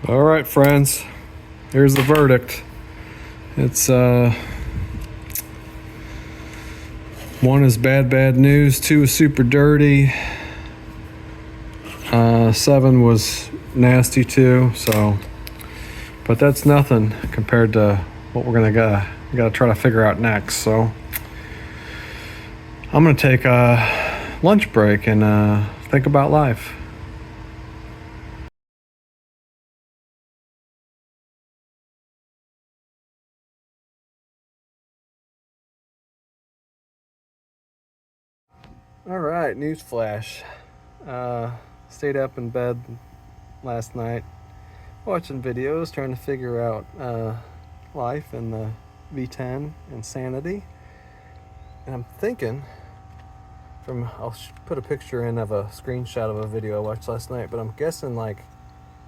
All right, friends, here's the verdict. It's one is bad news, two is super dirty, seven was nasty too. So, but that's nothing compared to what we're gonna gotta try to figure out next. So, I'm gonna take a lunch break and think about life. All right, news flash. Stayed up in bed last night watching videos, trying to figure out life and the V10 insanity. And I'm thinking, I'll put a picture in of a screenshot of a video I watched last night, but I'm guessing like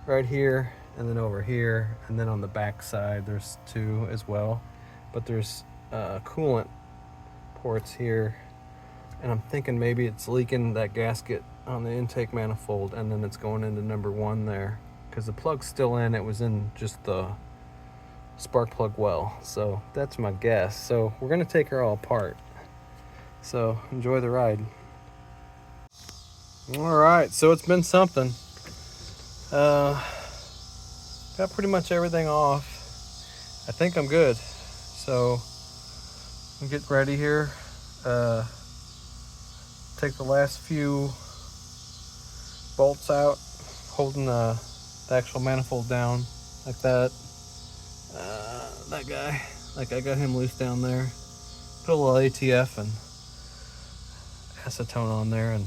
right here and then over here and then on the back side there's two as well. But there's coolant ports here, and I'm thinking maybe it's leaking that gasket on the intake manifold, and then it's going into number one there, because the plug's still in. It was in just the spark plug well, so that's my guess. So we're gonna take her all apart, so enjoy the ride. All right, so it's been something. Got pretty much everything off. I think I'm good, so I'll get ready here. Take the last few bolts out, holding the actual manifold down like that. That guy, like I got him loose down there. Put a little ATF and acetone on there, and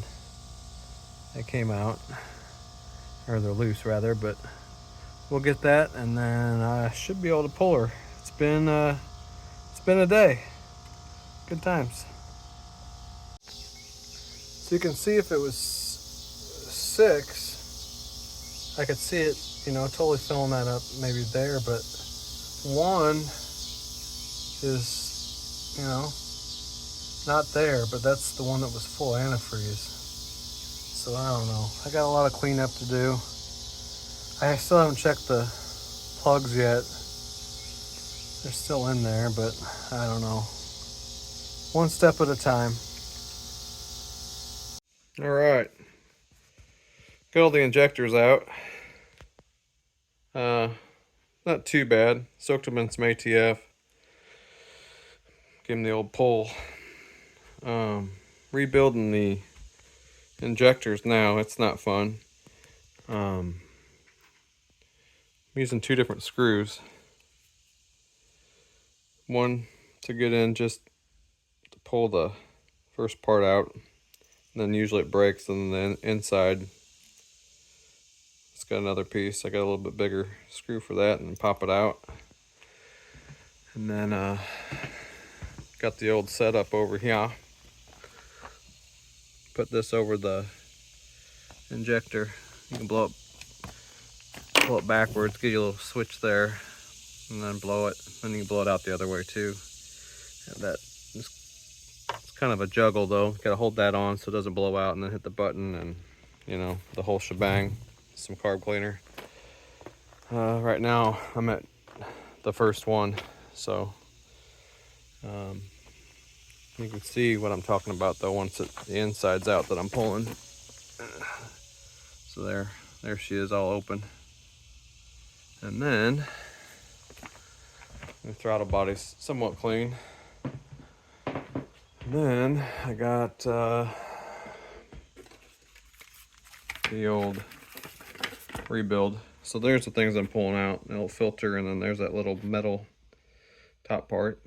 it came out, or they're loose rather. But we'll get that, and then I should be able to pull her. It's been a day. Good times. So you can see if it was 6, I could see it, totally filling that up maybe there, but 1 is, not there, but that's the one that was full antifreeze. So I don't know. I got a lot of cleanup to do. I still haven't checked the plugs yet. They're still in there, but I don't know. One step at a time. All right. Got all the injectors out. Not too bad. Soaked them in some ATF. Give them the old pull. Rebuilding the injectors now. It's not fun. I'm using 2 different screws. One to get in just to pull the first part out. And then usually it breaks, and then the inside it's got another piece. I got a little bit bigger screw for that, and pop it out. And then got the old setup over here. Put this over the injector. You can blow it backwards, get you a little switch there, and then blow it. Then you can blow it out the other way too. And it's kind of a juggle though. You gotta hold that on so it doesn't blow out, and then hit the button, and the whole shebang. Some carb cleaner. Right now I'm at the first one, so you can see what I'm talking about though once the inside's out that I'm pulling. So there she is, all open. And then the throttle body's somewhat clean. And then I got the old rebuild. So there's the things I'm pulling out. The old filter, and then there's that little metal top part.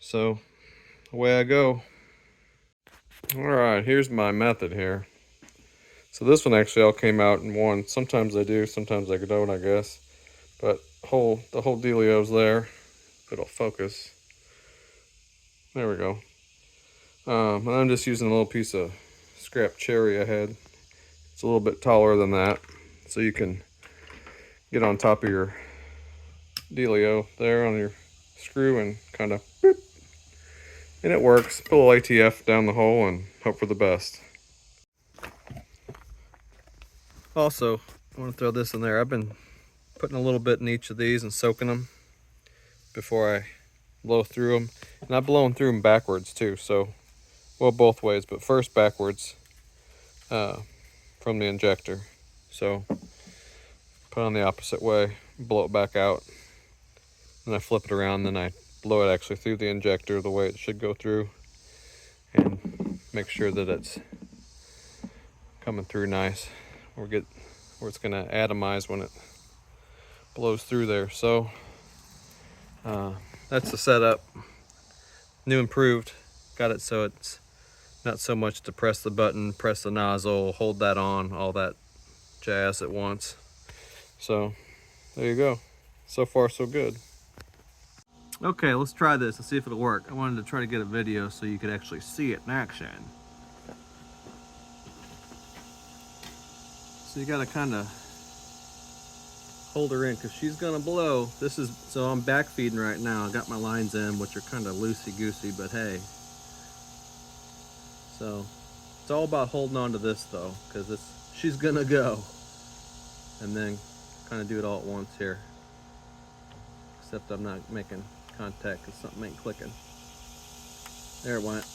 So away I go. All right, here's my method here. So this one actually all came out in one. Sometimes I do, sometimes I don't, I guess. But the whole dealio's there. It'll focus. There we go. And I'm just using a little piece of scrap cherry I had. It's a little bit taller than that, so you can get on top of your dealio there on your screw and kind of boop. And it works. Put a little ATF down the hole and hope for the best. Also, I want to throw this in there. I've been putting a little bit in each of these and soaking them before I blow through them. And I'm blowing through them backwards too, so, well, both ways, but first backwards from the injector. So put it on the opposite way, blow it back out, and I flip it around, then I blow it actually through the injector the way it should go through, and make sure that it's coming through nice, or it's gonna atomize when it blows through there. So that's the setup. New improved. Got it so it's not so much to press the button, press the nozzle, hold that on, all that jazz at once. So there you go. So far so good. Okay, let's try this and see if it'll work. I wanted to try to get a video so you could actually see it in action. So you gotta kind of hold her in because she's gonna blow. So I'm back feeding right now. I got my lines in, which are kind of loosey-goosey, but hey. So it's all about holding on to this though, because she's gonna go. And then kind of do it all at once here. Except I'm not making contact because something ain't clicking. There it went.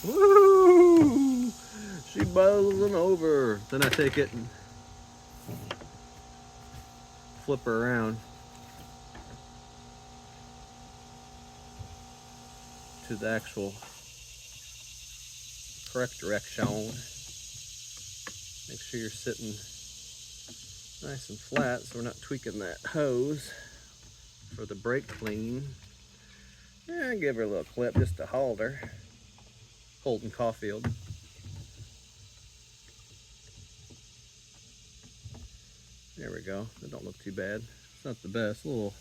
Woo! She buzzing over. Then I take it and flip her around to the actual correct direction. Make sure you're sitting nice and flat so we're not tweaking that hose for the brake clean. Yeah, give her a little clip just to hold her. Holden Caulfield. There we go. That don't look too bad. It's not the best. A little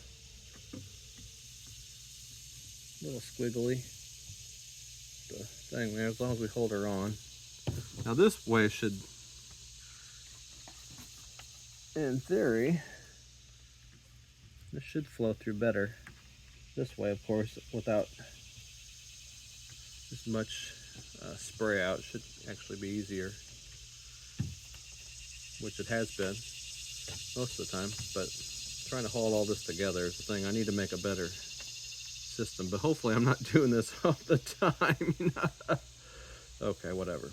squiggly. The thing there, as long as we hold her on. Now this way should, in theory, this should flow through better. This way, of course, without as much spray out, should actually be easier, which it has been most of the time, but trying to hold all this together is the thing. I need to make a better system, but hopefully I'm not doing this all the time. Okay, whatever.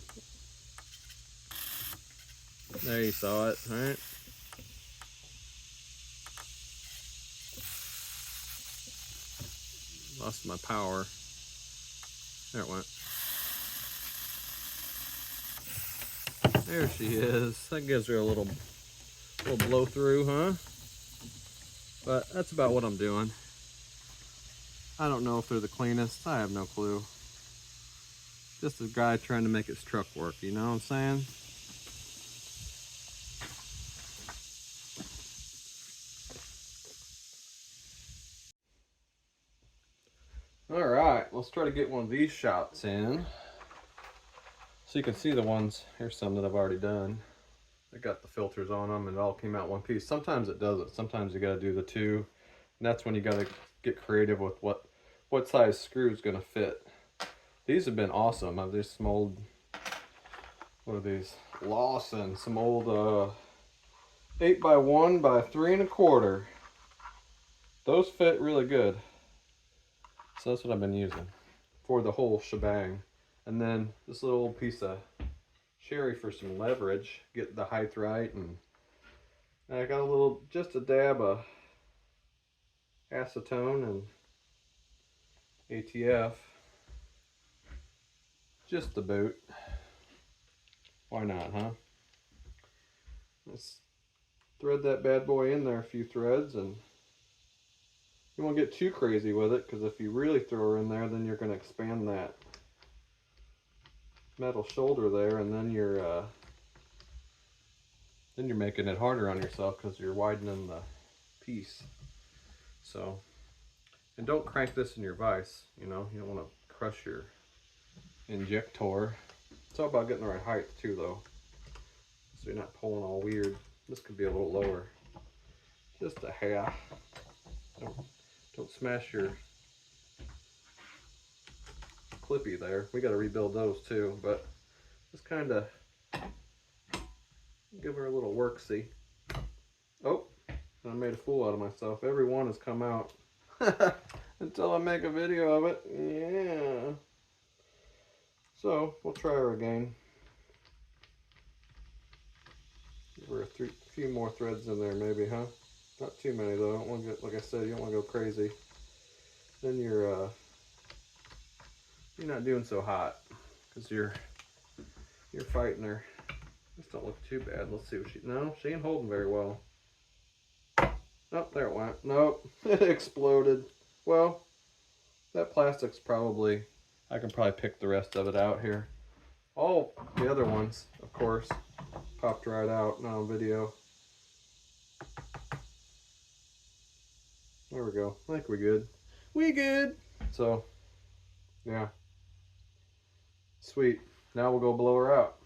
There, you saw it, all right? Lost my power. There it went. There she is. That gives her a little blow through, huh? But that's about what I'm doing. I don't know if they're the cleanest. I have no clue. Just a guy trying to make his truck work, you know what I'm saying? All right, let's try to get one of these shots in. So you can see the ones, here's some that I've already done. I got the filters on them and it all came out one piece. Sometimes it doesn't. Sometimes you gotta do the two. And that's when you gotta get creative with what size screw is gonna fit. These have been awesome. I've just some old, what are these? Lawson, some old 8x1 by 3 1/4. Those fit really good. So that's what I've been using for the whole shebang. And then this little piece of sherry for some leverage, get the height right, and I got just a dab of acetone and ATF, just the boot. Why not, huh? Let's thread that bad boy in there a few threads, and you won't get too crazy with it, because if you really throw her in there, then you're going to expand that metal shoulder there, and then you're making it harder on yourself because you're widening the piece. So, and don't crank this in your vise, you know, you don't want to crush your injector. It's all about getting the right height too though, so you're not pulling all weird. This could be a little lower, just a hair. Don't smash your clippy there. We got to rebuild those too, but just kind of give her a little work-see. Oh, I made a fool out of myself. Every one has come out until I make a video of it. Yeah. So we'll try her again. Give her a few more threads in there, maybe, huh? Not too many though. I don't want to get, like I said, you don't want to go crazy. Then you're not doing so hot because you're fighting her. This don't look too bad. Let's see what she ain't holding very well. Oh, there it went. Nope, it exploded. Well, that plastic's probably, I can probably pick the rest of it out here. All the other ones, of course, popped right out, not on video. There we go. I think we're good. We good. So, yeah. Sweet. Now we'll go blow her out.